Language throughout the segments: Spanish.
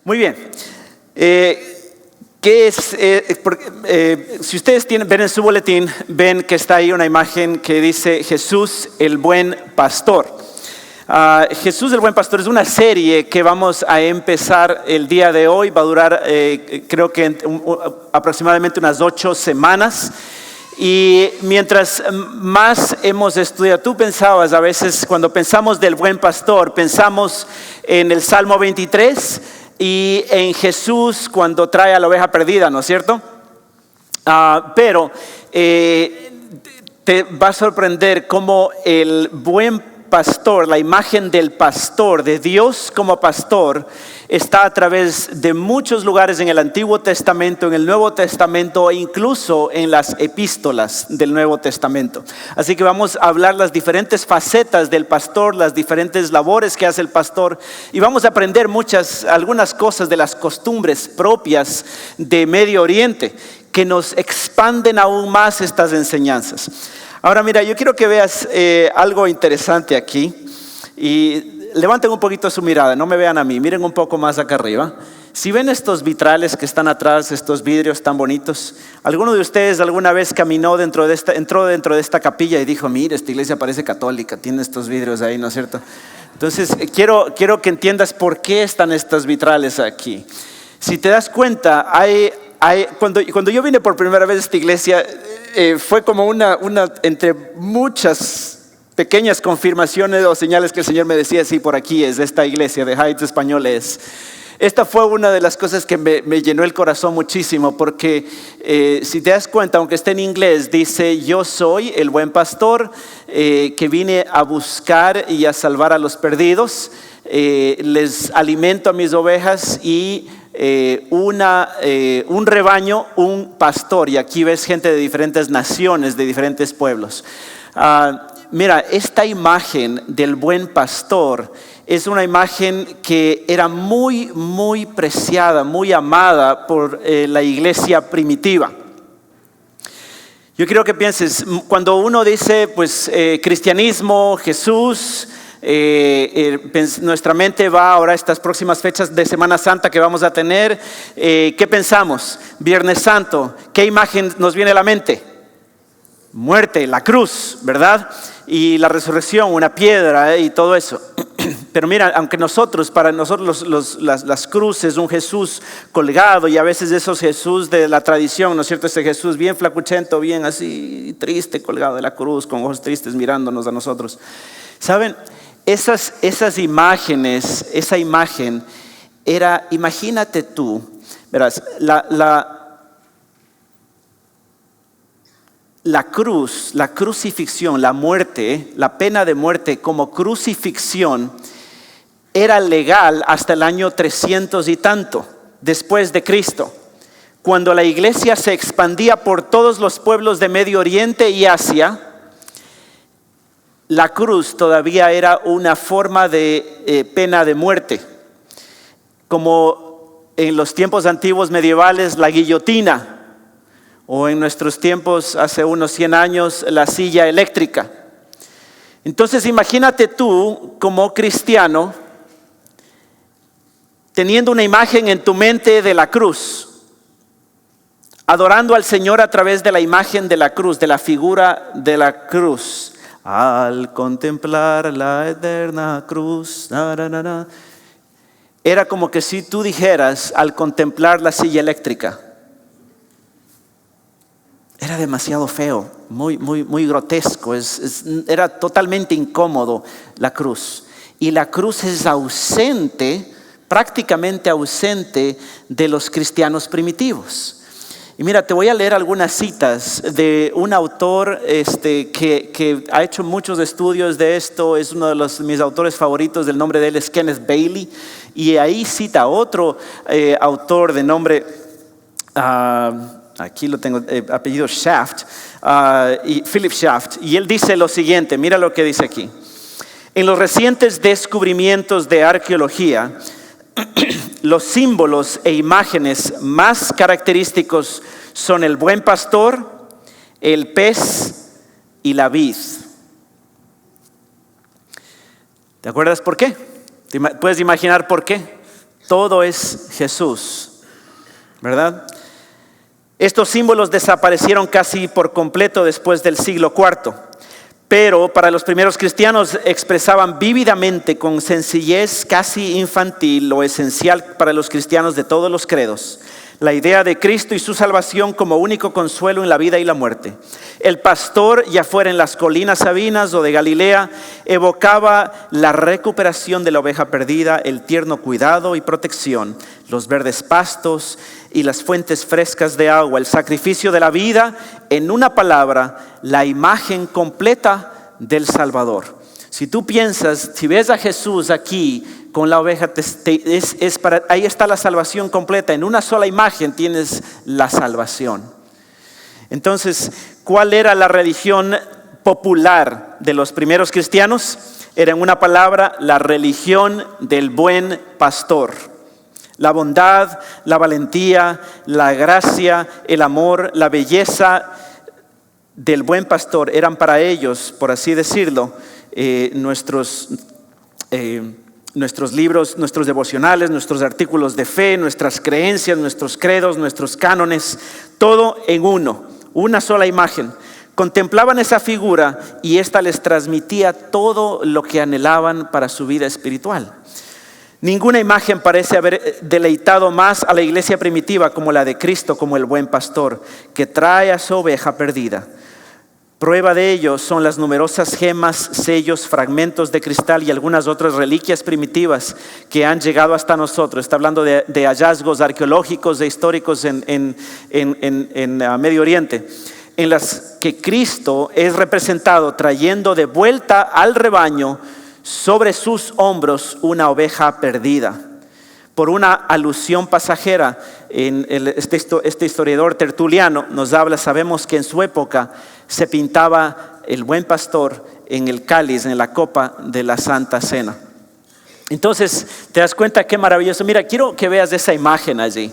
Muy bien. ¿Qué es? Si ustedes ven en su boletín, ven que está ahí una imagen que dice Jesús el Buen Pastor. Jesús el Buen Pastor es una serie que vamos a empezar el día de hoy. Va a durar creo que aproximadamente unas 8 semanas. Y mientras más hemos estudiado, tú pensabas a veces cuando pensamos del Buen Pastor, pensamos en el Salmo 23 y en Jesús cuando trae a la oveja perdida, ¿no es cierto? Pero te va a sorprender cómo el buen pastor, la imagen del pastor, de Dios como pastor, está a través de muchos lugares en el Antiguo Testamento, en el Nuevo Testamento e incluso en las epístolas del Nuevo Testamento. Así que vamos a hablar las diferentes facetas del pastor, las diferentes labores que hace el pastor, y vamos a aprender algunas cosas de las costumbres propias de Medio Oriente que nos expanden aún más estas enseñanzas. Ahora mira, yo quiero que veas algo interesante aquí y levanten un poquito su mirada, no me vean a mí, miren un poco más acá arriba. Si ven estos vitrales que están atrás, estos vidrios tan bonitos, ¿alguno de ustedes alguna vez entró dentro de esta capilla y dijo, mire, esta iglesia parece católica, tiene estos vidrios ahí, ¿no es cierto? Entonces quiero que entiendas por qué están estos vitrales aquí. Si te das cuenta, cuando yo vine por primera vez a esta iglesia, fue como una entre muchas pequeñas confirmaciones o señales que el Señor me decía, sí, por aquí es esta iglesia de Heights Español es. Esta fue una de las cosas que me llenó el corazón muchísimo, porque si te das cuenta, aunque esté en inglés, dice, yo soy el buen pastor que vine a buscar y a salvar a los perdidos, les alimento a mis ovejas y un rebaño, un pastor. Y aquí ves gente de diferentes naciones, de diferentes pueblos. Mira, esta imagen del buen pastor es una imagen que era muy, muy preciada, muy amada por la iglesia primitiva. Yo quiero que pienses, cuando uno dice pues cristianismo, Jesús, nuestra mente va ahora a estas próximas fechas de Semana Santa que vamos a tener. ¿Qué pensamos? Viernes Santo, ¿qué imagen nos viene a la mente? Muerte, la cruz, ¿verdad? Y la resurrección, una piedra y todo eso. Pero mira, aunque para nosotros las cruces, un Jesús colgado, y a veces esos Jesús de la tradición, ¿no es cierto? Ese Jesús bien flacuchento, bien así triste, colgado de la cruz, con ojos tristes mirándonos a nosotros. ¿Saben? Esas imágenes, esa imagen era, imagínate tú, verás, la cruz, la crucifixión, la muerte, la pena de muerte como crucifixión era legal hasta el año 300 y tanto después de Cristo, cuando la iglesia se expandía por todos los pueblos de Medio Oriente y Asia. La cruz todavía era una forma de pena de muerte, como en los tiempos antiguos medievales la guillotina, o en nuestros tiempos hace unos 100 años la silla eléctrica. Entonces imagínate tú como cristiano teniendo una imagen en tu mente de la cruz, adorando al Señor a través de la imagen de la cruz, de la figura de la cruz. Al contemplar la eterna cruz, era como que si tú dijeras al contemplar la silla eléctrica. Era demasiado feo, muy, muy, muy grotesco, era totalmente incómodo la cruz. Y la cruz es ausente, prácticamente ausente de los cristianos primitivos. Y mira, te voy a leer algunas citas de un autor que ha hecho muchos estudios de esto. Es uno de mis autores favoritos, el nombre de él es Kenneth Bailey. Y ahí cita otro autor de nombre, aquí lo tengo, apellido Schaft, Philip Schaft. Y él dice lo siguiente, mira lo que dice aquí. En los recientes descubrimientos de arqueología, los símbolos e imágenes más característicos son el buen pastor, el pez y la vid. ¿Te acuerdas por qué? ¿Puedes imaginar por qué? Todo es Jesús, ¿verdad? Estos símbolos desaparecieron casi por completo después del siglo IV, pero para los primeros cristianos expresaban vívidamente, con sencillez casi infantil, lo esencial para los cristianos de todos los credos: la idea de Cristo y su salvación como único consuelo en la vida y la muerte. El pastor, ya fuera en las colinas sabinas o de Galilea, evocaba la recuperación de la oveja perdida, el tierno cuidado y protección, los verdes pastos y las fuentes frescas de agua, el sacrificio de la vida, en una palabra, la imagen completa del Salvador. Si tú piensas, si ves a Jesús aquí con la oveja, ahí está la salvación completa. En una sola imagen tienes la salvación. Entonces, ¿cuál era la religión popular de los primeros cristianos? Era, en una palabra, la religión del buen pastor. La bondad, la valentía, la gracia, el amor, la belleza del buen pastor eran para ellos, por así decirlo, nuestros libros, nuestros devocionales, nuestros artículos de fe, nuestras creencias, nuestros credos, nuestros cánones, todo en uno, una sola imagen. Contemplaban esa figura y ésta les transmitía todo lo que anhelaban para su vida espiritual. Ninguna imagen parece haber deleitado más a la iglesia primitiva como la de Cristo, como el buen pastor, que trae a su oveja perdida. Prueba de ello son las numerosas gemas, sellos, fragmentos de cristal y algunas otras reliquias primitivas que han llegado hasta nosotros. Está hablando de hallazgos arqueológicos e históricos en Medio Oriente, en las que Cristo es representado trayendo de vuelta al rebaño sobre sus hombros una oveja perdida. Por una alusión pasajera, este historiador Tertuliano nos habla, sabemos que en su época se pintaba el buen pastor en el cáliz, en la copa de la Santa Cena. Entonces, te das cuenta qué maravilloso. Mira, quiero que veas esa imagen allí.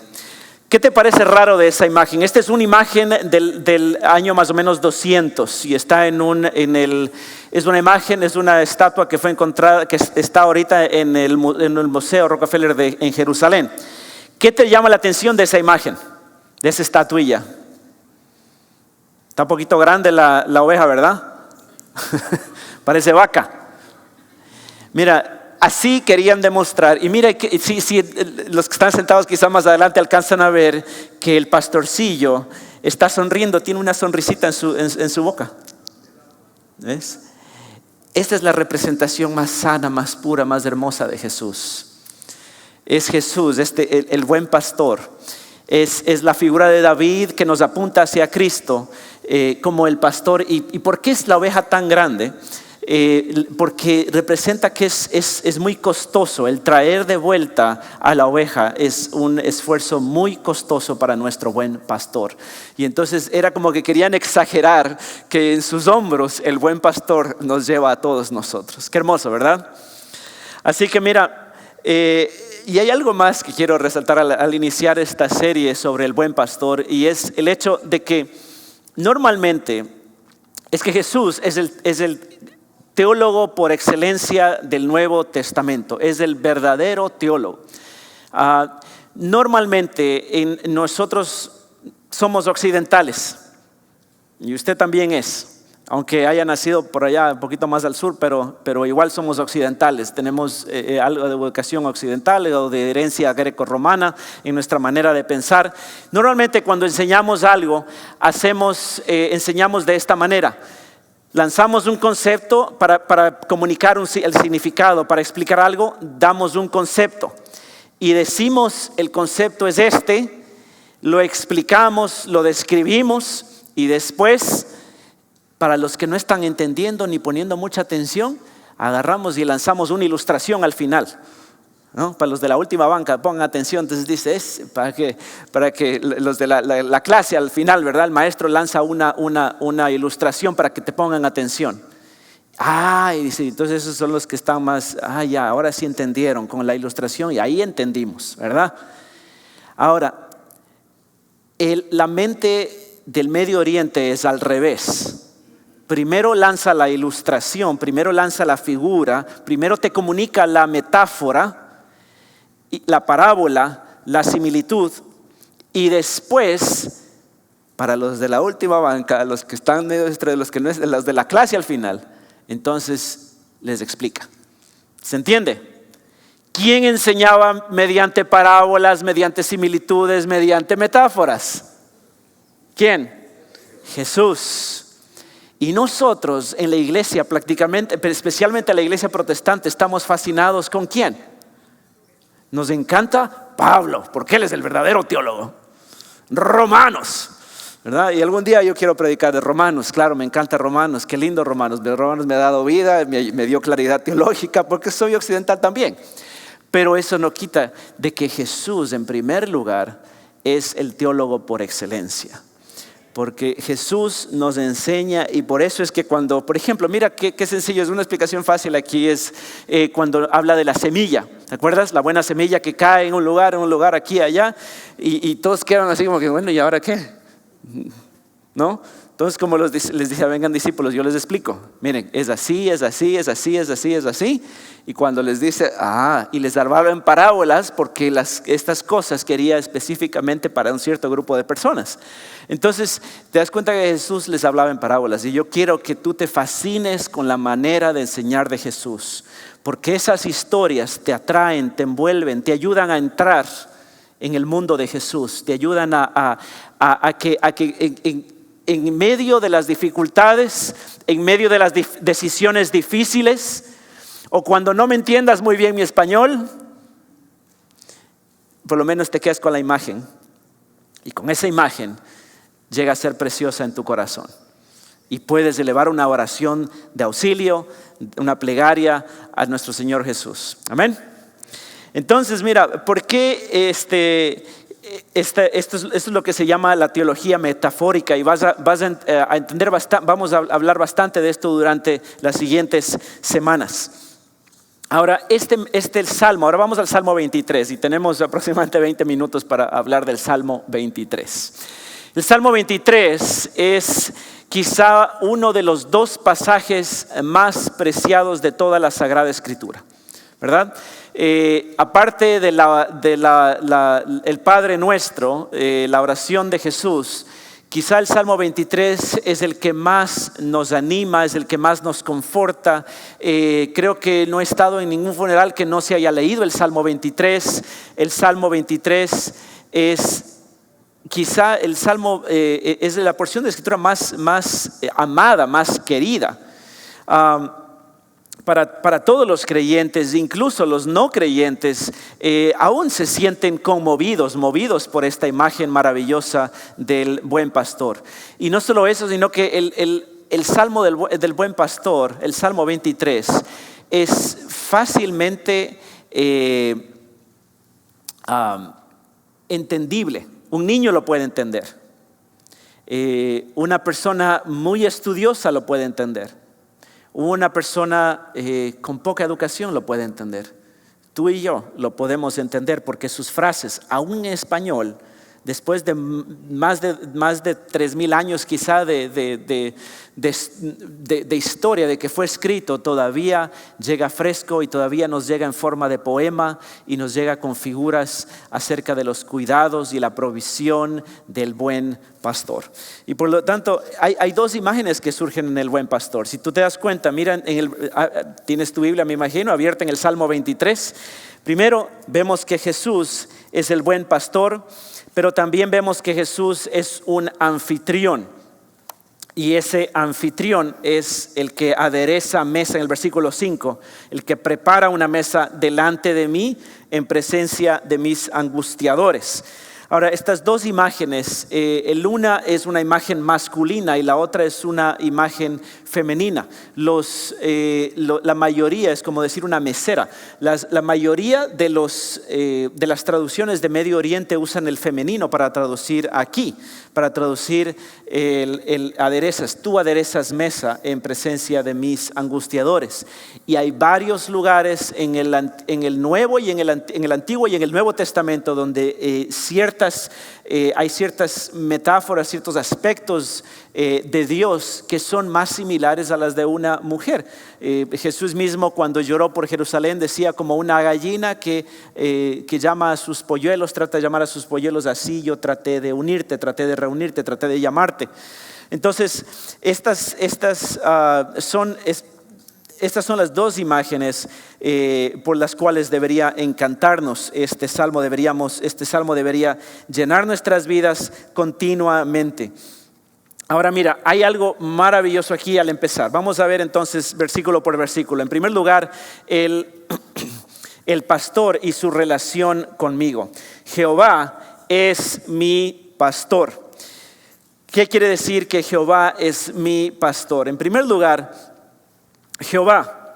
¿Qué te parece raro de esa imagen? Esta es una imagen del año más o menos 200 y está es una imagen, es una estatua que fue encontrada, que está ahorita en el Museo Rockefeller en Jerusalén. ¿Qué te llama la atención de esa imagen, de esa estatuilla? Está un poquito grande la oveja, ¿verdad? Parece vaca. Mira, así querían demostrar, y mira, si los que están sentados quizás más adelante alcanzan a ver que el pastorcillo está sonriendo, tiene una sonrisita en su boca. ¿Ves? Esta es la representación más sana, más pura, más hermosa de Jesús. Es Jesús, el buen pastor. Es la figura de David que nos apunta hacia Cristo como el pastor. ¿Y por qué es la oveja tan grande? Porque representa que es muy costoso. El traer de vuelta a la oveja es un esfuerzo muy costoso para nuestro buen pastor. Y entonces era como que querían exagerar que en sus hombros el buen pastor nos lleva a todos nosotros. Qué hermoso, ¿verdad? Así que mira, y hay algo más que quiero resaltar al iniciar esta serie sobre el buen pastor, y es el hecho de que normalmente es que Jesús es el teólogo por excelencia del Nuevo Testamento, es el verdadero teólogo. Normalmente nosotros somos occidentales, y usted también es, aunque haya nacido por allá un poquito más al sur, pero igual somos occidentales, tenemos algo de educación occidental o de herencia greco-romana en nuestra manera de pensar. Normalmente cuando enseñamos algo, enseñamos de esta manera. Lanzamos un concepto para comunicar el significado, para explicar algo, damos un concepto y decimos el concepto es este, lo explicamos, lo describimos y después, para los que no están entendiendo ni poniendo mucha atención, agarramos y lanzamos una ilustración al final, ¿no? Para los de la última banca, pongan atención. Entonces dice, para que los de la clase al final, ¿verdad? El maestro lanza una ilustración para que te pongan atención. Y dice, entonces esos son los que están más, ya, ahora sí entendieron con la ilustración y ahí entendimos, ¿verdad? Ahora, la mente del Medio Oriente es al revés. Primero lanza la ilustración, primero lanza la figura, primero te comunica la metáfora la parábola, la similitud, y después, para los de la última banca, los que están medio entre los que no es, los de la clase al final, entonces les explica. ¿Se entiende? ¿Quién enseñaba mediante parábolas, mediante similitudes, mediante metáforas? ¿Quién? Jesús. Y nosotros en la iglesia prácticamente, pero especialmente en la iglesia protestante, estamos fascinados ¿con quién? Nos encanta Pablo, porque él es el verdadero teólogo. Romanos, ¿verdad? Y algún día yo quiero predicar de Romanos. Claro, me encanta Romanos, qué lindo Romanos. Romanos me ha dado vida, me dio claridad teológica, porque soy occidental también. Pero eso no quita de que Jesús en primer lugar es el teólogo por excelencia. Porque Jesús nos enseña, y por eso es que cuando, por ejemplo, mira qué sencillo, es una explicación fácil aquí, es cuando habla de la semilla. ¿Te acuerdas? La buena semilla que cae en un lugar, aquí, allá, y todos quedan así como que, bueno, ¿y ahora qué? ¿No? Entonces, como les decía, vengan discípulos, yo les explico. Miren, es así, es así, es así, es así, es así. Y cuando les dice, y les hablaba en parábolas, porque estas cosas quería específicamente para un cierto grupo de personas. Entonces, te das cuenta que Jesús les hablaba en parábolas. Y yo quiero que tú te fascines con la manera de enseñar de Jesús. Porque esas historias te atraen, te envuelven, te ayudan a entrar en el mundo de Jesús. Te ayudan a que en medio de las dificultades, en medio de las decisiones difíciles, o cuando no me entiendas muy bien mi español, por lo menos te quedas con la imagen. Y con esa imagen llega a ser preciosa en tu corazón. Y puedes elevar una oración de auxilio, una plegaria a nuestro Señor Jesús. Amén. Entonces, mira, ¿por qué esto es lo que se llama la teología metafórica? Y vas a entender bastante, vamos a hablar bastante de esto durante las siguientes semanas. Ahora, el Salmo, ahora vamos al Salmo 23 y tenemos aproximadamente 20 minutos para hablar del Salmo 23. El Salmo 23 es quizá uno de los dos pasajes más preciados de toda la Sagrada Escritura, ¿verdad? Aparte de el Padre Nuestro, la oración de Jesús, quizá el Salmo 23 es el que más nos anima, es el que más nos conforta. Creo que no he estado en ningún funeral que no se haya leído el Salmo 23. El Salmo 23 es quizá el Salmo, es la porción de escritura más amada, más querida. Para todos los creyentes, incluso los no creyentes, aún se sienten movidos por esta imagen maravillosa del buen pastor. Y no solo eso, sino que el Salmo del buen pastor, el Salmo 23, es fácilmente entendible. Un niño lo puede entender. Una persona muy estudiosa lo puede entender. Una persona con poca educación lo puede entender. Tú y yo lo podemos entender porque sus frases, aún en español, después de más de 3,000 años quizá de historia, de que fue escrito, todavía llega fresco y todavía nos llega en forma de poema y nos llega con figuras acerca de los cuidados y la provisión del buen pastor. Y por lo tanto hay dos imágenes que surgen en el buen pastor. Si tú te das cuenta, mira, tienes tu Biblia, me imagino, abierta en el Salmo 23. Primero vemos que Jesús es el buen pastor, pero también vemos que Jesús es un anfitrión. Y ese anfitrión es el que adereza mesa en el versículo 5, el que prepara una mesa delante de mí en presencia de mis angustiadores. Ahora, estas dos imágenes, una es una imagen masculina y la otra es una imagen femenina. La mayoría es como decir una mesera. La mayoría de las traducciones de Medio Oriente usan el femenino para traducir aquí, para traducir tú aderezas mesa en presencia de mis angustiadores. Y hay varios lugares en el Nuevo y en el Antiguo y en el Nuevo Testamento donde ciertas ciertas metáforas, ciertos aspectos de Dios que son más similares a las de una mujer. Jesús mismo, cuando lloró por Jerusalén, decía: como una gallina que llama a sus polluelos, trata de llamar a sus polluelos, así yo traté de unirte, traté de reunirte, traté de llamarte. Entonces, estas son las dos imágenes por las cuales debería encantarnos este salmo. Este salmo debería llenar nuestras vidas continuamente. Ahora mira, hay algo maravilloso aquí al empezar. Vamos a ver entonces versículo por versículo. En primer lugar, el pastor y su relación conmigo. Jehová es mi pastor. ¿Qué quiere decir que Jehová es mi pastor? En primer lugar, Jehová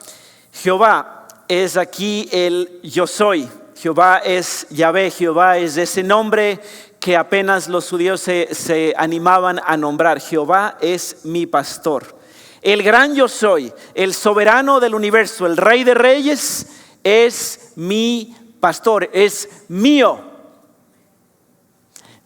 es aquí el yo soy. Jehová es Yahvé. Jehová es ese nombre que apenas los judíos se animaban a nombrar. Jehová es mi pastor. El gran yo soy, el soberano del universo, el rey de reyes, es mi pastor, es mío.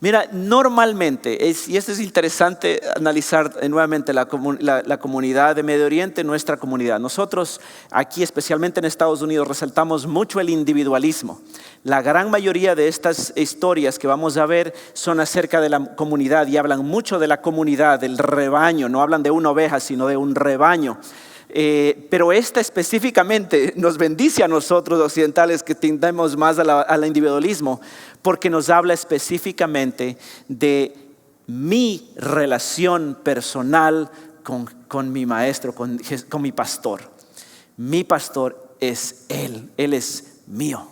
Mira, normalmente, y esto es interesante analizar nuevamente la comunidad de Medio Oriente, nuestra comunidad. Nosotros aquí, especialmente en Estados Unidos, resaltamos mucho el individualismo. La gran mayoría de estas historias que vamos a ver son acerca de la comunidad y hablan mucho de la comunidad, del rebaño. No hablan de una oveja, sino de un rebaño. Pero esta específicamente nos bendice a nosotros occidentales que tendemos más al individualismo, porque nos habla específicamente de mi relación personal con mi maestro, con mi pastor. Mi pastor es Él es mío.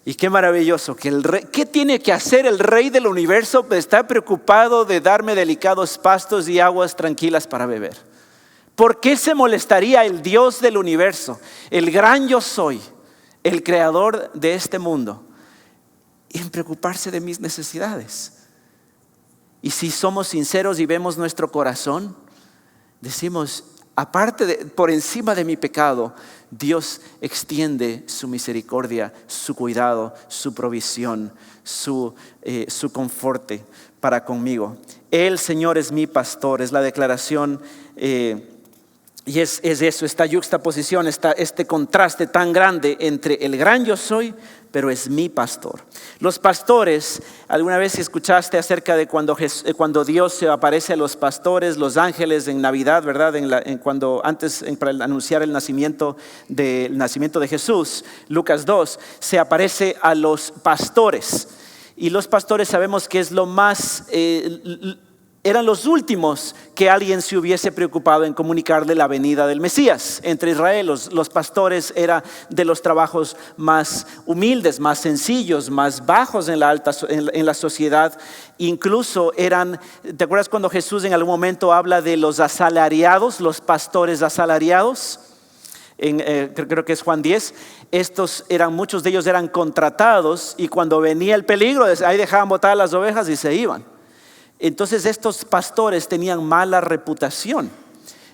Y qué maravilloso que el rey, ¿qué tiene que hacer el rey del universo? Está preocupado de darme delicados pastos y aguas tranquilas para beber. ¿Por qué se molestaría el Dios del universo, el gran yo soy, el creador de este mundo, en preocuparse de mis necesidades? Y si somos sinceros y vemos nuestro corazón, decimos: por encima de mi pecado, Dios extiende su misericordia, su cuidado, su provisión, su conforte para conmigo. El Señor es mi pastor, es la declaración. Y es eso, esta yuxtaposición, este contraste tan grande entre el gran yo soy, pero es mi pastor. Los pastores, alguna vez escuchaste acerca de cuando Dios se aparece a los pastores, los ángeles en Navidad, ¿verdad? Para anunciar el nacimiento de Jesús, Lucas 2, se aparece a los pastores. Y los pastores sabemos que es lo más... eran los últimos que alguien se hubiese preocupado en comunicarle la venida del Mesías. Entre Israel, los pastores eran de los trabajos más humildes, más sencillos, más bajos en la sociedad. Incluso ¿te acuerdas cuando Jesús en algún momento habla de los asalariados, los asalariados? Creo que es Juan 10. Muchos de ellos eran contratados, y cuando venía el peligro, ahí dejaban botar las ovejas y se iban. Entonces estos pastores tenían mala reputación.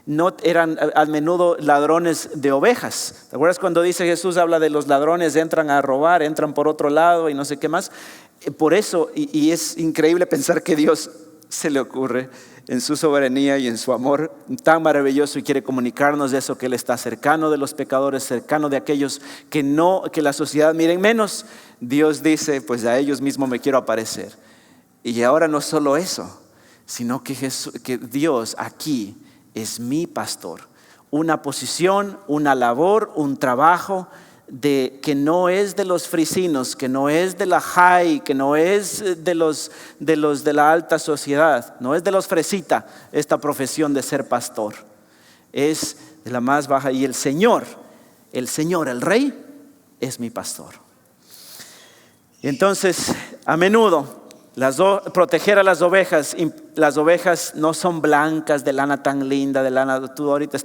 No eran a menudo ladrones de ovejas. ¿Te acuerdas cuando dice Jesús, habla de los ladrones, entran a robar, entran por otro lado y no sé qué más? Por eso, y es increíble pensar que Dios se le ocurre en su soberanía y en su amor tan maravilloso, y quiere comunicarnos de eso, que Él está cercano de los pecadores, cercano de aquellos que la sociedad miren menos. Dios dice: pues a ellos mismos me quiero aparecer. Y ahora no solo eso, sino que Dios aquí es mi pastor. Una posición, una labor, un trabajo que no es de los frisinos, que no es de la high, que no es de los de la alta sociedad, no es de los fresita, esta profesión de ser pastor. Es de la más baja. Y el Señor, el Rey, es mi pastor. Y entonces, a menudo, proteger a las ovejas. Las ovejas no son blancas, de lana tan linda, de lana. Tú ahorita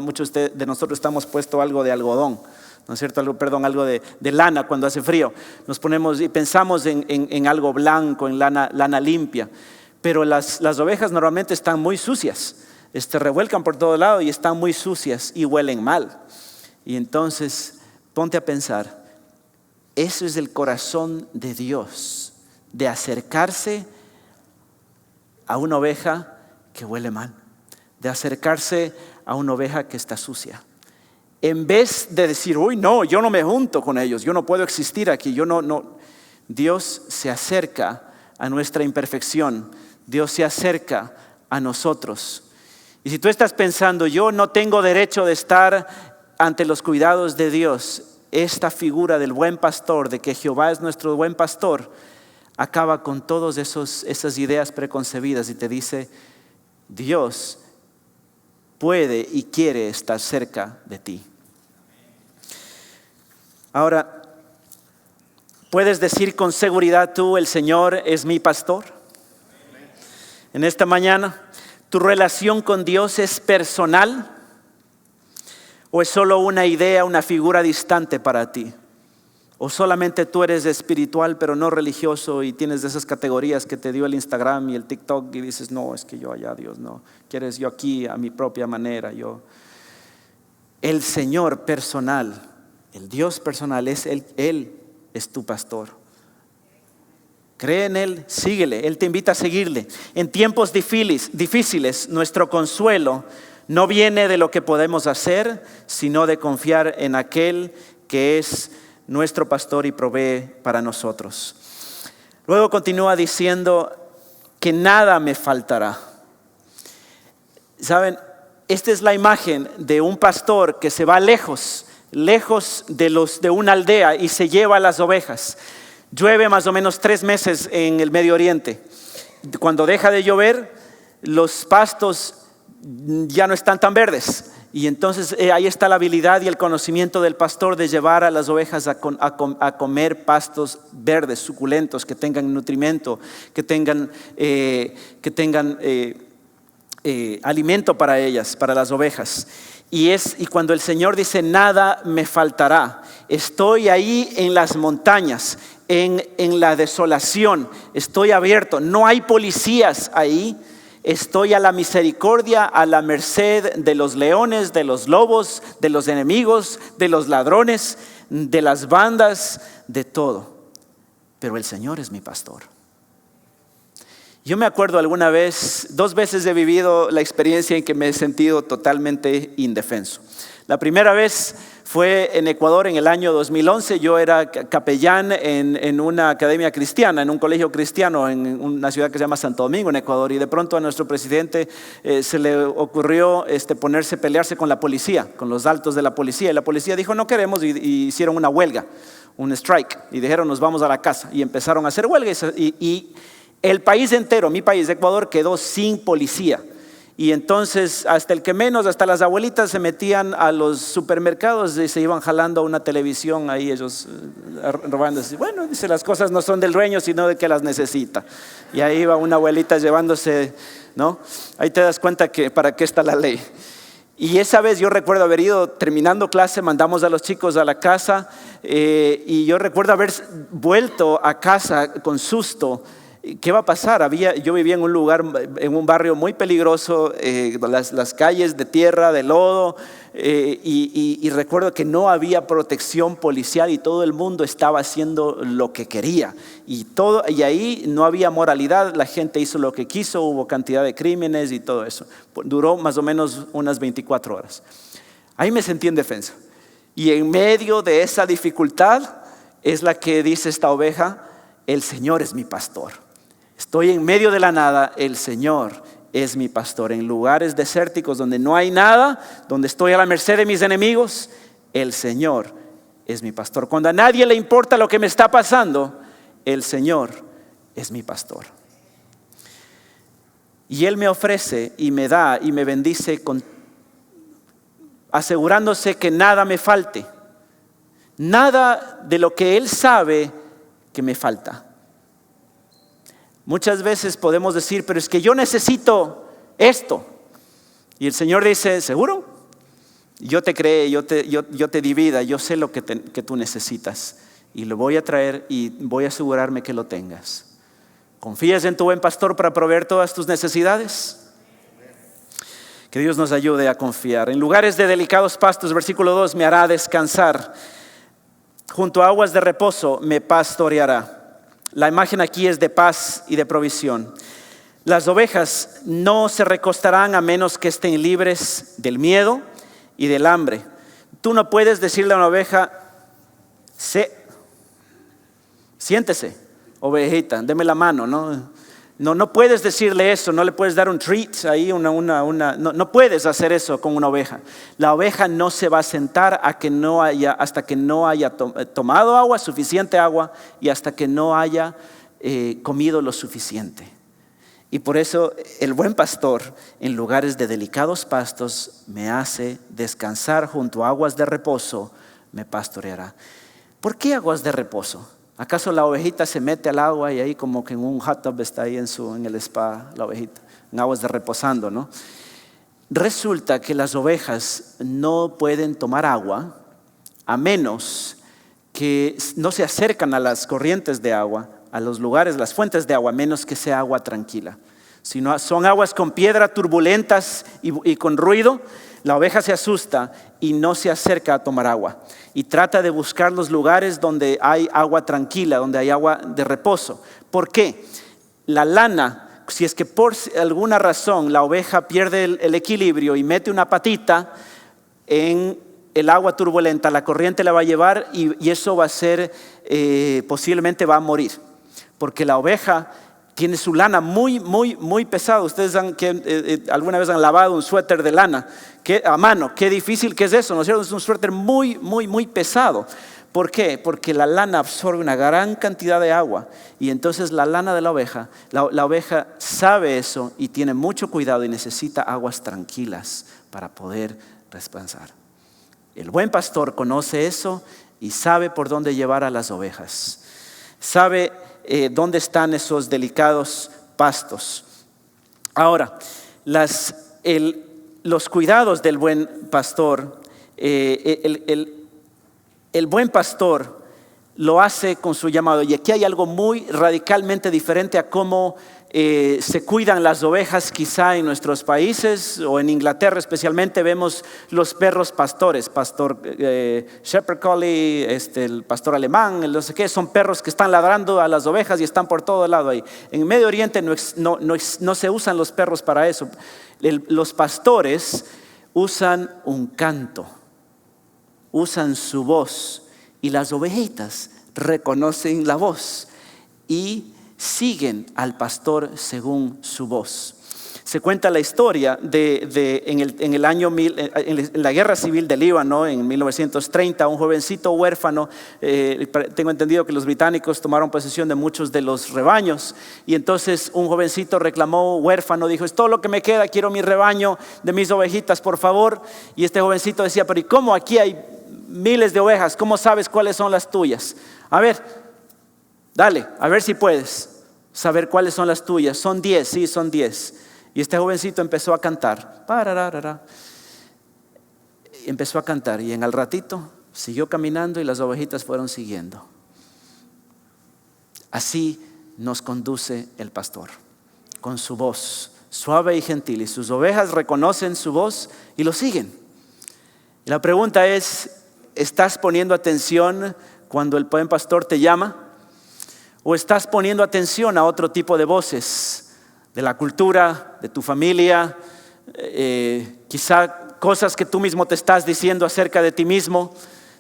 muchos de nosotros estamos puesto algo de algodón, ¿no es cierto? Algo de lana cuando hace frío. Nos ponemos y pensamos en algo blanco, en lana limpia. Pero las ovejas normalmente están muy sucias. Revuelcan por todo lado y están muy sucias y huelen mal. Y entonces ponte a pensar, eso es el corazón de Dios. de acercarse a una oveja que huele mal, de acercarse a una oveja que está sucia. En vez de decir, uy, no, yo no me junto con ellos, yo no puedo existir aquí, Dios se acerca a nuestra imperfección, Dios se acerca a nosotros. Y si tú estás pensando, yo no tengo derecho de estar ante los cuidados de Dios, esta figura del buen pastor, de que Jehová es nuestro buen pastor, acaba con todas esas ideas preconcebidas y te dice, Dios puede y quiere estar cerca de ti. Ahora, ¿puedes decir con seguridad tú, el Señor es mi pastor? En esta mañana, ¿tu relación con Dios es personal? ¿O es solo una idea, una figura distante para ti? ¿O solamente tú eres espiritual pero no religioso y tienes de esas categorías que te dio el Instagram y el TikTok y dices, no, es que yo allá, Dios, no, quieres yo aquí a mi propia manera, yo? El Señor personal, el Dios personal, Él es tu pastor. Cree en Él, síguele, Él te invita a seguirle. En tiempos difíciles, nuestro consuelo no viene de lo que podemos hacer, sino de confiar en aquel que es nuestro pastor y provee para nosotros. Luego continúa diciendo que nada me faltará. ¿Saben? Esta es la imagen de un pastor que se va lejos de una aldea y se lleva a las ovejas. Llueve más o menos 3 meses en el Medio Oriente. Cuando deja de llover, los pastos ya no están tan verdes. Y entonces ahí está la habilidad y el conocimiento del pastor de llevar a las ovejas a comer pastos verdes, suculentos, que tengan nutrimento, que tengan alimento para ellas, para las ovejas. Y cuando el Señor dice nada me faltará, estoy ahí en las montañas, en la desolación, estoy abierto, no hay policías ahí. Estoy a la misericordia, a la merced de los leones, de los lobos, de los enemigos, de los ladrones, de las bandas, de todo. Pero el Señor es mi pastor. Yo me acuerdo alguna vez, 2 veces he vivido la experiencia en que me he sentido totalmente indefenso. La primera vez fue en Ecuador en el año 2011. Yo era capellán en una academia cristiana, en un colegio cristiano en una ciudad que se llama Santo Domingo, en Ecuador. Y de pronto a nuestro presidente se le ocurrió pelearse con la policía, con los altos de la policía. Y la policía dijo no queremos y hicieron una huelga, un strike. Y dijeron nos vamos a la casa. Y empezaron a hacer huelga y el país entero, mi país, Ecuador, quedó sin policía. Y entonces hasta el que menos, hasta las abuelitas se metían a los supermercados y se iban jalando a una televisión ahí ellos robándose. Bueno, dice, las cosas no son del dueño sino de que las necesita. Y ahí iba una abuelita llevándose, ¿no? Ahí te das cuenta que para qué está la ley. Y esa vez yo recuerdo haber ido, terminando clase, mandamos a los chicos a la casa y yo recuerdo haber vuelto a casa con susto. ¿Qué va a pasar? Yo vivía en un lugar, en un barrio muy peligroso, las calles de tierra, de lodo, y recuerdo que no había protección policial y todo el mundo estaba haciendo lo que quería. Y ahí no había moralidad, la gente hizo lo que quiso, hubo cantidad de crímenes y todo eso. Duró más o menos unas 24 horas. Ahí me sentí en defensa. Y en medio de esa dificultad es la que dice esta oveja, el Señor es mi pastor. Estoy en medio de la nada, el Señor es mi pastor. En lugares desérticos donde no hay nada, donde estoy a la merced de mis enemigos, el Señor es mi pastor. Cuando a nadie le importa lo que me está pasando, el Señor es mi pastor. Y Él me ofrece y me da y me bendice asegurándose que nada me falte. Nada de lo que Él sabe que me falta. Muchas veces podemos decir, pero es que yo necesito esto. Y el Señor dice, ¿seguro? Yo te creé, yo te di vida, yo sé lo que tú necesitas. Y lo voy a traer y voy a asegurarme que lo tengas. ¿Confías en tu buen pastor para proveer todas tus necesidades? Que Dios nos ayude a confiar. En lugares de delicados pastos, versículo 2, me hará descansar. Junto a aguas de reposo me pastoreará. La imagen aquí es de paz y de provisión. Las ovejas no se recostarán a menos que estén libres del miedo y del hambre. Tú no puedes decirle a una oveja, siéntese, ovejita, deme la mano, ¿no? No puedes decirle eso, no le puedes dar un treat ahí, no puedes hacer eso con una oveja. La oveja no se va a sentar hasta que no haya tomado agua, suficiente agua, y hasta que no haya comido lo suficiente. Y por eso el buen pastor, en lugares de delicados pastos, me hace descansar junto a aguas de reposo, me pastoreará. ¿Por qué aguas de reposo? ¿Acaso la ovejita se mete al agua y ahí como que en un hot tub está ahí en el spa la ovejita, en aguas de reposando, ¿no? Resulta que las ovejas no pueden tomar agua a menos que no se acercan a las corrientes de agua, a los lugares, las fuentes de agua, a menos que sea agua tranquila. Si no, son aguas con piedra, turbulentas y con ruido, la oveja se asusta y no se acerca a tomar agua. Y trata de buscar los lugares donde hay agua tranquila, donde hay agua de reposo. ¿Por qué? La lana, si es que por alguna razón la oveja pierde el equilibrio y mete una patita en el agua turbulenta, la corriente la va a llevar y eso va a ser, posiblemente va a morir. Porque la oveja tiene su lana muy, muy, muy pesada. Ustedes alguna vez han lavado un suéter de lana a mano. Qué difícil que es eso, ¿no es cierto? Es un suéter muy, muy, muy pesado. ¿Por qué? Porque la lana absorbe una gran cantidad de agua. Y entonces la lana de la oveja sabe eso y tiene mucho cuidado y necesita aguas tranquilas para poder descansar. El buen pastor conoce eso y sabe por dónde llevar a las ovejas. Sabe dónde están esos delicados pastos. Ahora, los cuidados del buen pastor, el buen pastor lo hace con su llamado. Y aquí hay algo muy radicalmente diferente a cómo se cuidan las ovejas quizá en nuestros países o en Inglaterra especialmente. Vemos los perros pastores, pastor Shepherd Collie, el pastor alemán, el no sé qué, son perros que están ladrando a las ovejas y están por todo lado ahí. En Medio Oriente no se usan los perros para eso. Los pastores usan un canto, usan su voz y las ovejitas reconocen la voz y siguen al pastor según su voz. Se cuenta la historia en la guerra civil del Líbano en 1930, un jovencito huérfano, tengo entendido que los británicos tomaron posesión de muchos de los rebaños y entonces un jovencito reclamó huérfano, dijo, es todo lo que me queda, quiero mi rebaño de mis ovejitas, por favor. Y este jovencito decía, pero ¿y cómo? Aquí hay miles de ovejas, ¿cómo sabes cuáles son las tuyas? A ver, dale, a ver si puedes saber cuáles son las tuyas. Son 10, sí, son 10. Y este jovencito empezó a cantar. Empezó a cantar y en al ratito siguió caminando y las ovejitas fueron siguiendo. Así nos conduce el pastor, con su voz suave y gentil. Y sus ovejas reconocen su voz y lo siguen. Y la pregunta es, ¿estás poniendo atención cuando el buen pastor te llama? ¿O estás poniendo atención a otro tipo de voces de la cultura, de tu familia, quizá cosas que tú mismo te estás diciendo acerca de ti mismo,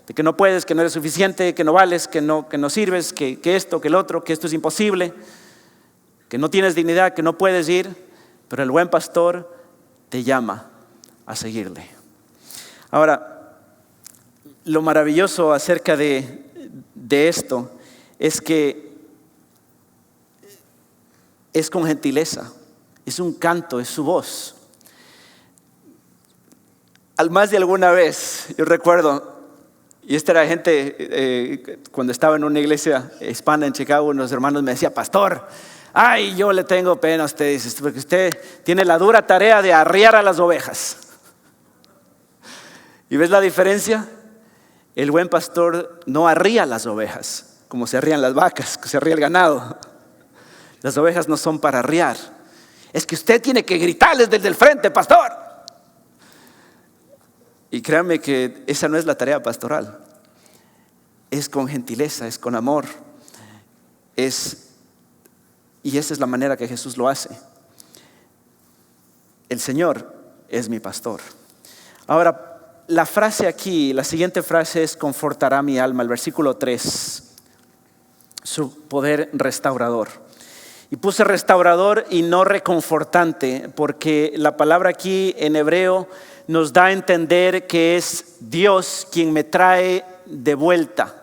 de que no puedes, que no eres suficiente, que no vales, que no sirves, que esto, que el otro, que esto es imposible, que no tienes dignidad, que no puedes ir? Pero el buen pastor te llama a seguirle. Ahora, lo maravilloso acerca de esto es que es con gentileza, es un canto, es su voz. Al más de alguna vez, yo recuerdo, y esta era gente, cuando estaba en una iglesia hispana en Chicago, unos hermanos me decían, pastor, ay, yo le tengo pena a usted, porque usted tiene la dura tarea de arriar a las ovejas. ¿Y ves la diferencia? El buen pastor no arría las ovejas, como se arrían las vacas, que se arría el ganado. Las ovejas no son para arriar. Es que usted tiene que gritarles desde el frente, pastor. Y créanme que esa no es la tarea pastoral. Es con gentileza, es con amor. y esa es la manera que Jesús lo hace. El Señor es mi pastor. Ahora, la frase aquí, la siguiente frase es: confortará mi alma. El versículo 3, su poder restaurador. Y puse restaurador y no reconfortante, porque la palabra aquí en hebreo nos da a entender que es Dios quien me trae de vuelta.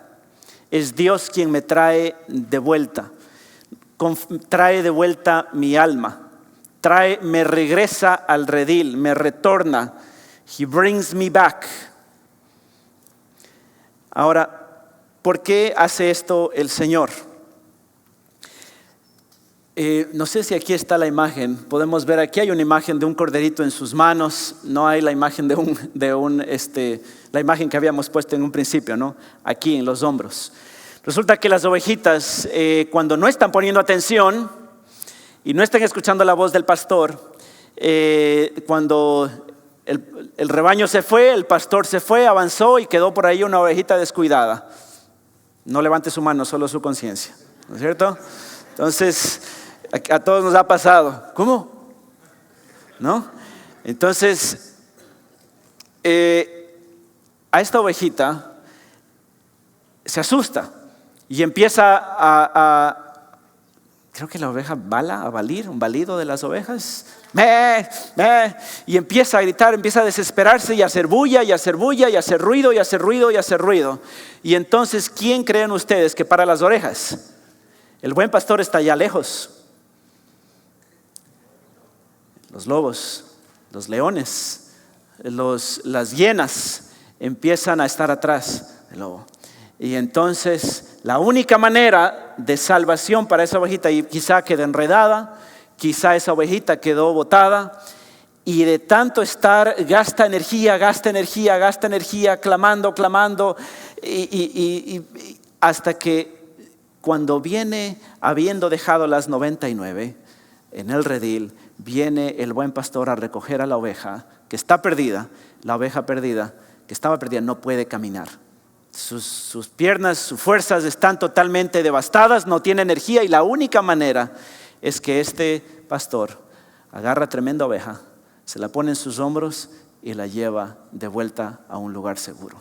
Es Dios quien me trae de vuelta. Trae de vuelta mi alma. Me regresa al redil, me retorna. He brings me back. Ahora, ¿por qué hace esto el Señor? No sé si aquí está la imagen. Podemos ver, aquí hay una imagen de un corderito en sus manos. No hay la imagen la imagen que habíamos puesto en un principio, ¿no? Aquí en los hombros. Resulta que las ovejitas, cuando no están poniendo atención y no están escuchando la voz del pastor, cuando el rebaño se fue, el pastor se fue, avanzó y quedó por ahí una ovejita descuidada. No levante su mano, solo su conciencia, ¿no es cierto? Entonces, a todos nos ha pasado. ¿Cómo? ¿No? Entonces, a esta ovejita se asusta y empieza creo que la oveja bala, a balir, un balido de las ovejas. Y empieza a gritar, empieza a desesperarse y a hacer bulla, y a hacer bulla, y a hacer ruido, y a hacer ruido, y a hacer ruido. Y entonces, ¿quién creen ustedes que para las orejas? El buen pastor está allá lejos. Los lobos, los leones, las hienas empiezan a estar atrás del lobo. Y entonces la única manera de salvación para esa ovejita, y quizá quedó enredada, quizá esa ovejita quedó botada, y de tanto estar gasta energía, clamando, y hasta que cuando viene, habiendo dejado las 99 en el redil, viene el buen pastor a recoger a la oveja que está perdida. La oveja perdida, que estaba perdida, no puede caminar. Sus piernas, sus fuerzas están totalmente devastadas, no tiene energía, y la única manera es que este pastor agarra tremenda oveja, se la pone en sus hombros y la lleva de vuelta a un lugar seguro.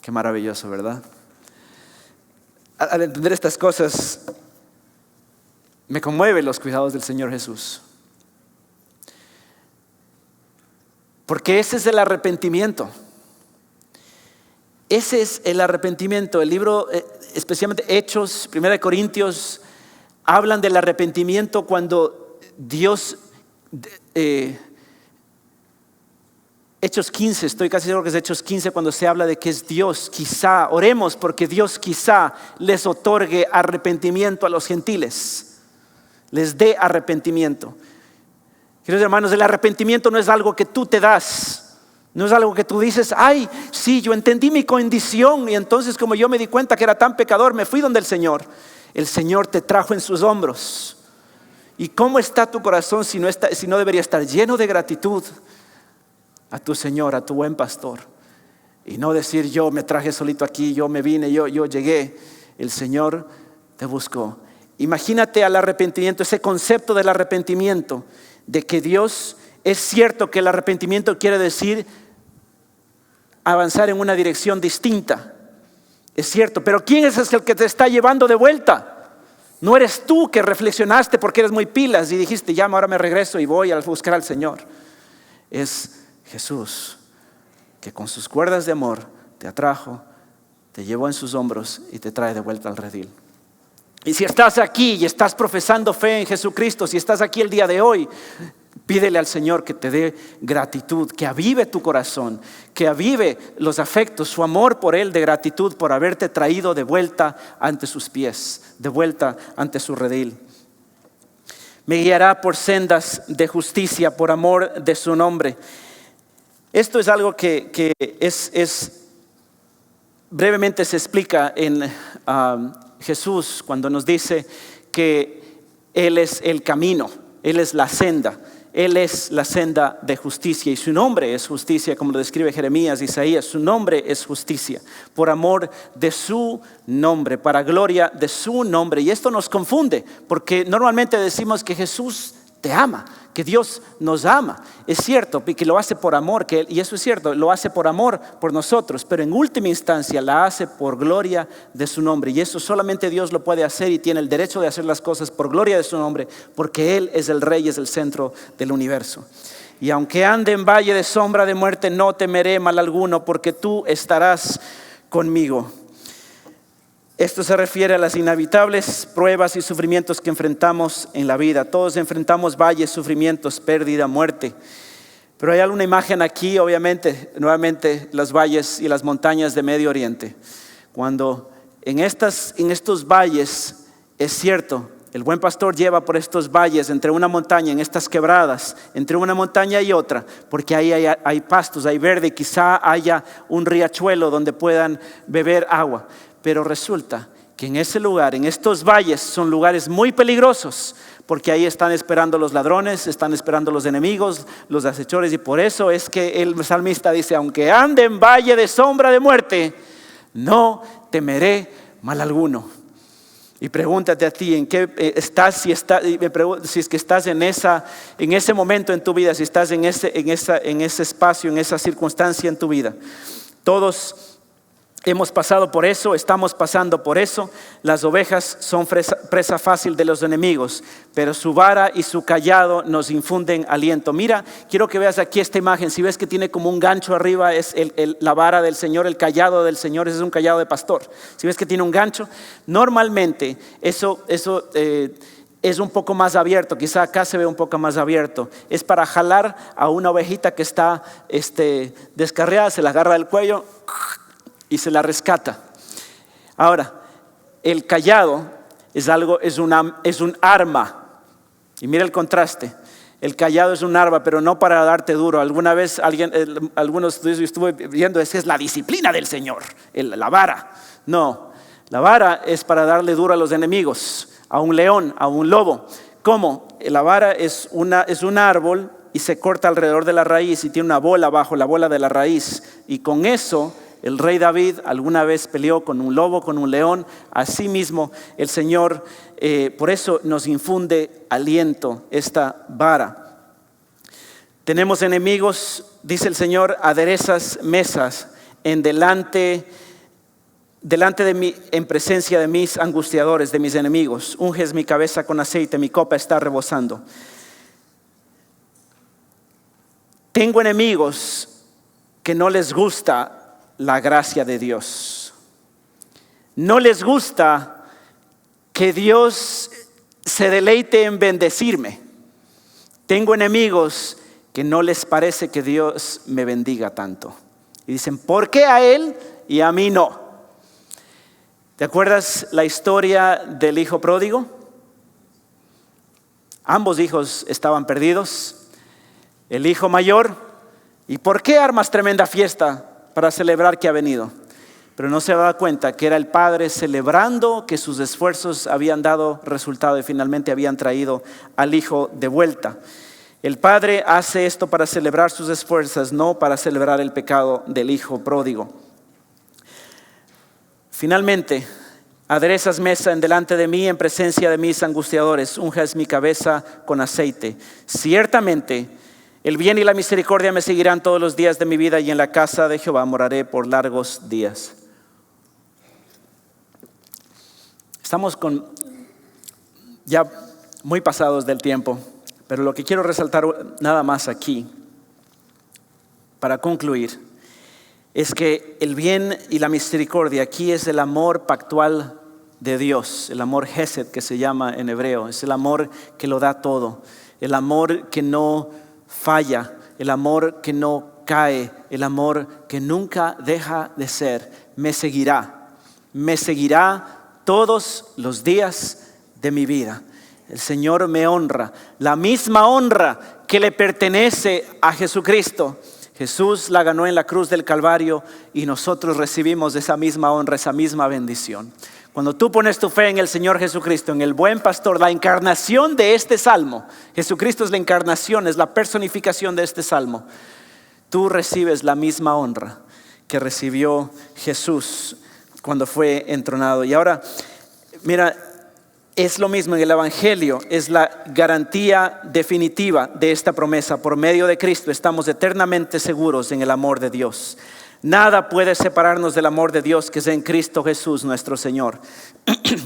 Qué maravilloso, ¿verdad? Al entender estas cosas, me conmueven los cuidados del Señor Jesús. Porque ese es el arrepentimiento. Ese es el arrepentimiento. El libro, especialmente Hechos, 1 Corintios, hablan del arrepentimiento cuando Dios, Hechos 15, estoy casi seguro que es Hechos 15, cuando se habla de que es Dios, quizá, oremos porque Dios quizá les otorgue arrepentimiento a los gentiles, les dé arrepentimiento. Queridos hermanos, el arrepentimiento no es algo que tú te das. No es algo que tú dices: ay, sí, yo entendí mi condición, y entonces como yo me di cuenta que era tan pecador, me fui donde el Señor. El Señor te trajo en sus hombros. ¿Y cómo está tu corazón si no debería estar lleno de gratitud a tu Señor, a tu buen pastor? Y no decir: yo me traje solito aquí, yo me vine, yo llegué. El Señor te buscó. Imagínate al arrepentimiento, ese concepto del arrepentimiento, de que Dios, es cierto que el arrepentimiento quiere decir avanzar en una dirección distinta. Es cierto, pero ¿quién es el que te está llevando de vuelta? No eres tú que reflexionaste porque eres muy pilas y dijiste: ya, ahora me regreso y voy a buscar al Señor. Es Jesús, que con sus cuerdas de amor te atrajo, te llevó en sus hombros y te trae de vuelta al redil. Y si estás aquí y estás profesando fe en Jesucristo, si estás aquí el día de hoy, pídele al Señor que te dé gratitud, que avive tu corazón, que avive los afectos, su amor por Él, de gratitud por haberte traído de vuelta ante sus pies, de vuelta ante su redil. Me guiará por sendas de justicia por amor de su nombre. Esto es algo que brevemente se explica en Jesús cuando nos dice que Él es el camino, Él es la senda, Él es la senda de justicia y su nombre es justicia, como lo describe Jeremías, Isaías. Su nombre es justicia, por amor de su nombre, para gloria de su nombre. Y esto nos confunde, porque normalmente decimos que Jesús te ama, que Dios nos ama. Es cierto, que lo hace por amor, y eso es cierto, lo hace por amor por nosotros, pero en última instancia la hace por gloria de su nombre. Y eso solamente Dios lo puede hacer y tiene el derecho de hacer las cosas por gloria de su nombre, porque Él es el Rey, es el centro del universo. Y aunque ande en valle de sombra de muerte, no temeré mal alguno, porque tú estarás conmigo. Esto se refiere a las inevitables pruebas y sufrimientos que enfrentamos en la vida. Todos enfrentamos valles, sufrimientos, pérdida, muerte. Pero hay alguna imagen aquí, obviamente, nuevamente los valles y las montañas de Medio Oriente. Cuando en estos valles, es cierto, el buen pastor lleva por estos valles, entre una montaña, en estas quebradas, entre una montaña y otra, porque ahí hay pastos, hay verde, quizá haya un riachuelo donde puedan beber agua. Pero resulta que en ese lugar, en estos valles, son lugares muy peligrosos, porque ahí están esperando los ladrones, están esperando los enemigos, los acechores, y por eso es que el salmista dice: aunque ande en valle de sombra de muerte, no temeré mal alguno. Y pregúntate a ti en qué estás, si es que estás en ese momento en tu vida, si estás en ese espacio, en esa circunstancia en tu vida. Todos hemos pasado por eso, estamos pasando por eso. Las ovejas son presa fácil de los enemigos, pero su vara y su cayado nos infunden aliento. Mira, quiero que veas aquí esta imagen. Si ves que tiene como un gancho arriba, es la vara del Señor, el cayado del Señor, ese es un cayado de pastor. Si ves que tiene un gancho, normalmente eso es un poco más abierto, quizá acá se ve un poco más abierto. Es para jalar a una ovejita que está descarriada, se la agarra del cuello y se la rescata. Ahora, el cayado es un arma. Y mira el contraste. El cayado es un arma, pero no para darte duro. Alguna vez algunos de ellos estuve viendo, es la disciplina del Señor, la vara. No, la vara es para darle duro a los enemigos, a un león, a un lobo. ¿Cómo? La vara es un árbol y se corta alrededor de la raíz y tiene una bola abajo, la bola de la raíz. Y con eso el rey David alguna vez peleó con un lobo, con un león. Asimismo, el Señor, por eso nos infunde aliento esta vara. Tenemos enemigos, dice el Señor: aderezas mesas delante de mí, en presencia de mis angustiadores, de mis enemigos. Unges mi cabeza con aceite, mi copa está rebosando. Tengo enemigos que no les gusta la gracia de Dios. No les gusta que Dios se deleite en bendecirme. Tengo enemigos que no les parece que Dios me bendiga tanto. Y dicen: ¿por qué a él y a mí no? ¿Te acuerdas la historia del hijo pródigo? Ambos hijos estaban perdidos. El hijo mayor: ¿y por qué armas tremenda fiesta para celebrar que ha venido? Pero no se daba cuenta que era el padre celebrando que sus esfuerzos habían dado resultado y finalmente habían traído al hijo de vuelta. El padre hace esto para celebrar sus esfuerzos, no para celebrar el pecado del hijo pródigo. Finalmente, aderezas mesa delante de mí en presencia de mis angustiadores, unges mi cabeza con aceite. Ciertamente el bien y la misericordia me seguirán todos los días de mi vida, y en la casa de Jehová moraré por largos días. Estamos ya muy pasados del tiempo, pero lo que quiero resaltar nada más aquí, para concluir, es que el bien y la misericordia aquí es el amor pactual de Dios, el amor Hesed que se llama en hebreo. Es el amor que lo da todo, el amor que no falla, el amor que no cae, el amor que nunca deja de ser. Me seguirá todos los días de mi vida. El Señor me honra, la misma honra que le pertenece a Jesucristo. Jesús la ganó en la cruz del Calvario y nosotros recibimos esa misma honra, esa misma bendición. Cuando tú pones tu fe en el Señor Jesucristo, en el buen pastor, la encarnación de este salmo, Jesucristo es la encarnación, es la personificación de este salmo, tú recibes la misma honra que recibió Jesús cuando fue entronado. Y ahora, mira, es lo mismo en el Evangelio, es la garantía definitiva de esta promesa. Por medio de Cristo estamos eternamente seguros en el amor de Dios. Nada puede separarnos del amor de Dios que es en Cristo Jesús nuestro Señor.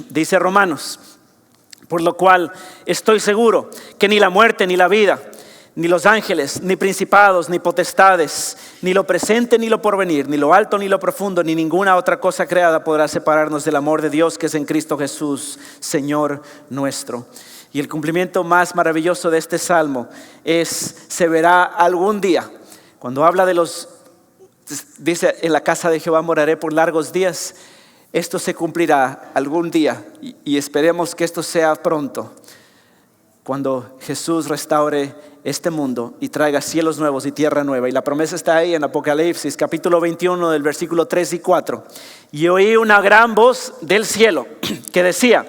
Dice Romanos, por lo cual estoy seguro que ni la muerte ni la vida, ni los ángeles, ni principados, ni potestades, ni lo presente ni lo porvenir, ni lo alto ni lo profundo, ni ninguna otra cosa creada podrá separarnos del amor de Dios que es en Cristo Jesús, Señor nuestro. Y el cumplimiento más maravilloso de este salmo se verá algún día. Cuando habla de dice, en la casa de Jehová moraré por largos días. Esto se cumplirá algún día y esperemos que esto sea pronto. Cuando Jesús restaure este mundo y traiga cielos nuevos y tierra nueva. Y la promesa está ahí en Apocalipsis capítulo 21 del versículo 3 y 4. Y oí una gran voz del cielo que decía: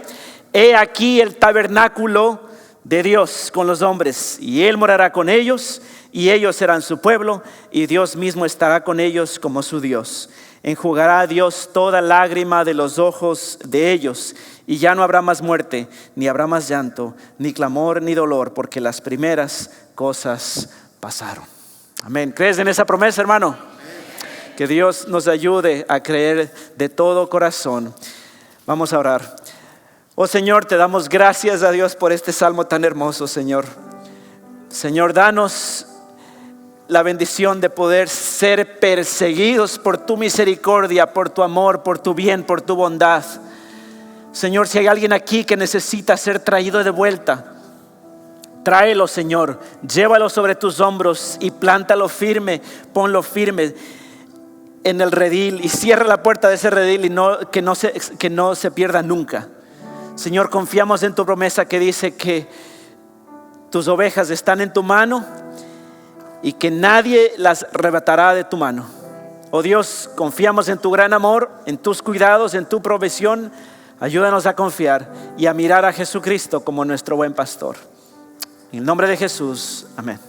he aquí el tabernáculo de Dios con los hombres, y Él morará con ellos, y ellos serán su pueblo, y Dios mismo estará con ellos como su Dios. Enjugará a Dios toda lágrima de los ojos de ellos, y ya no habrá más muerte, ni habrá más llanto, ni clamor, ni dolor, porque las primeras cosas pasaron. Amén. ¿Crees en esa promesa, hermano? Amén. Que Dios nos ayude a creer de todo corazón. Vamos a orar. Oh Señor, te damos gracias a Dios por este salmo tan hermoso, Señor. Señor, danos la bendición de poder ser perseguidos por tu misericordia, por tu amor, por tu bien, por tu bondad. Señor, si hay alguien aquí que necesita ser traído de vuelta, tráelo, Señor, llévalo sobre tus hombros y plántalo firme, ponlo firme en el redil y cierra la puerta de ese redil y que no se pierda nunca. Señor, confiamos en tu promesa que dice que tus ovejas están en tu mano y que nadie las arrebatará de tu mano. Oh Dios, confiamos en tu gran amor, en tus cuidados, en tu provisión. Ayúdanos a confiar y a mirar a Jesucristo como nuestro buen pastor. En el nombre de Jesús, amén.